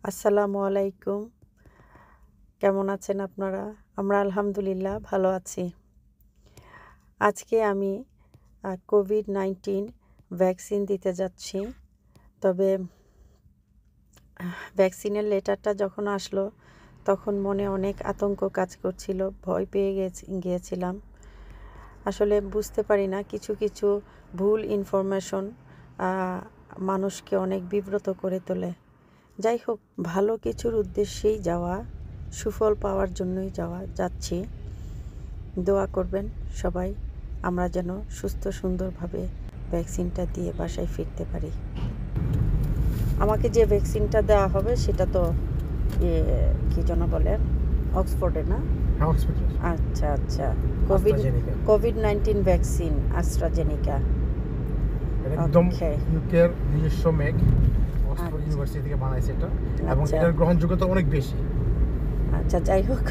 আসসালামু আলাইকুম। কেমন আছেন আপনারা? আমরা আলহামদুলিল্লাহ ভালো আছি। আজকে আমি কোভিড-19 ভ্যাকসিন দিতে যাচ্ছি। তবে ভ্যাকসিনের লেটারটা যখন আসলো তখন মনে অনেক আতঙ্ক কাজ করছিল, ভয় পেয়ে গিয়েছিলাম। আসলে বুঝতে পারি না, কিছু কিছু ভুল ইনফরমেশন মানুষকে অনেক বিব্রত করে তোলে। যাই হোক, ভালো কিছুর উদ্দেশ্যেই যাওয়া, সুফল পাওয়ার জন্যই যাচ্ছি। দোয়া করবেন সবাই, আমরা যেন সুস্থ সুন্দরভাবে ভ্যাকসিনটা দিয়ে বাসায় ফিরতে পারি। আমাকে যে ভ্যাকসিনটা দেওয়া হবে সেটা তো কি যেন বলে, অক্সফোর্ডে না? আচ্ছা আচ্ছা, কোভিড-19 ভ্যাকসিন অ্যাস্ট্রাজেনিকা। একদম ইউকের নিজস্ব মেক, অক্সফোর্ড ইউনিভার্সিটি থেকে বানাইছে এটা, এবং এটার গ্রহণযোগ্যতা অনেক বেশি। আচ্ছা, যাই হোক,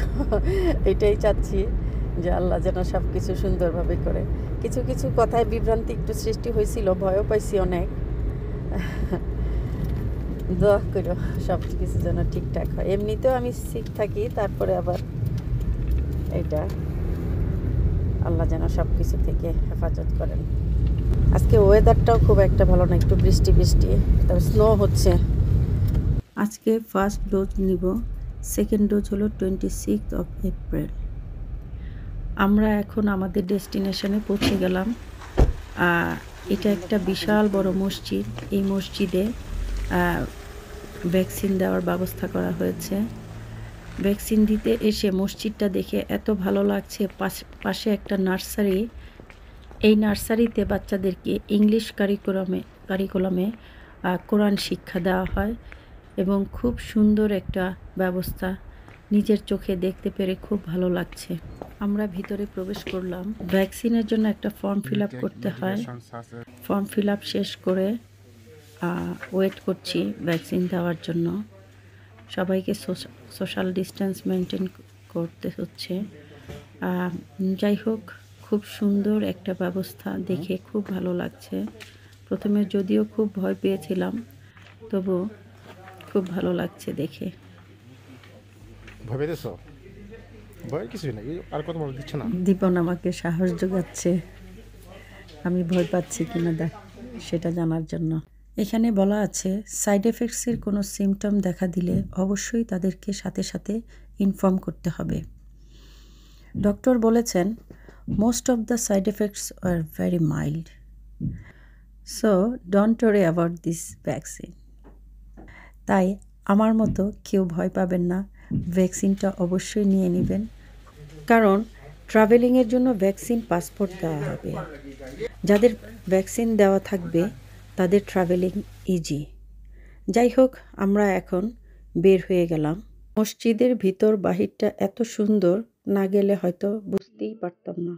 এটাই চাচ্ছি যে আল্লাহ যেন সব কিছু সুন্দরভাবে করে। কিছু কিছু কথায় বিভ্রান্তি একটু সৃষ্টি হয়েছিল, ভয়ও পাইছি অনেক। দোয়া করো সব কিছু যেন ঠিকঠাক হয়। এমনিতেও আমি সিক থাকি, তারপরে আবার এটা আল্লাহ যেন সব কিছু থেকে হেফাজত করেন। আজকে ওয়েদারটাও খুব একটা ভালো না, একটু বৃষ্টি বৃষ্টি, তবে স্নো হচ্ছে। আজকে ফার্স্ট ডোজ নিব, সেকেন্ড ডোজ হলো 26 এপ্রিল। আমরা এখন আমাদের ডেস্টিনেশনে পৌঁছে গেলাম। এটা একটা বিশাল বড় মসজিদ। এই মসজিদে ভ্যাকসিন দেওয়ার ব্যবস্থা করা হয়েছে। ভ্যাকসিন দিতে এসে মসজিদটা দেখে এত ভালো লাগছে। পাশে একটা নার্সারি। এই নার্সারিতে বাচ্চাদেরকে ইংলিশ কারিকুলামে কোরআন শিক্ষা দেওয়া হয় এবং খুব সুন্দর একটা ব্যবস্থা। নিজের চোখে দেখতে পেরে খুব ভালো লাগছে। আমরা ভিতরে প্রবেশ করলাম। ভ্যাকসিনের জন্য একটা ফর্ম ফিল আপ করতে হয়। ফর্ম ফিল আপ শেষ করে ওয়েট করছি ভ্যাকসিন দেওয়ার জন্য। সবাইকে সোশ্যাল ডিস্টেন্স মেনটেন করতে হচ্ছে। যাই হোক, খুব সুন্দর একটা ব্যবস্থা, দেখে খুব ভালো লাগছে। প্রথমে যদিও খুব ভয় পেয়েছিলাম, তবু খুব ভালো লাগছে দেখে। ভয় পেয়েছো? ভয় কিছুই না, আর কত বড় দিচ্ছে না। দীপন আমাকে সাহস যোগাচ্ছে আমি ভয় পাচ্ছি কিনা সেটা জানার জন্য। এখানে বলা আছে, সাইড এফেক্টসের কোনো সিমটম দেখা দিলে অবশ্যই তাদেরকে সাথে সাথে ইনফর্ম করতে হবে। ডক্টর বলেছেন, most of the side effects are very mild, so don't worry about this vaccine. তাই আমার মতো কেউ ভয় পাবেন না, ভ্যাকসিনটা অবশ্যই নিয়ে নেবেন। কারণ ট্রাভেলিংয়ের জন্য ভ্যাকসিন পাসপোর্ট দেওয়া হবে। যাদের ভ্যাকসিন দেওয়া থাকবে তাদের ট্রাভেলিং ইজি। যাই হোক, আমরা এখন বের হয়ে গেলাম। মসজিদের ভিতর বাহিরটা এত সুন্দর, না গেলে হয়তো বুঝতেই পারতাম না।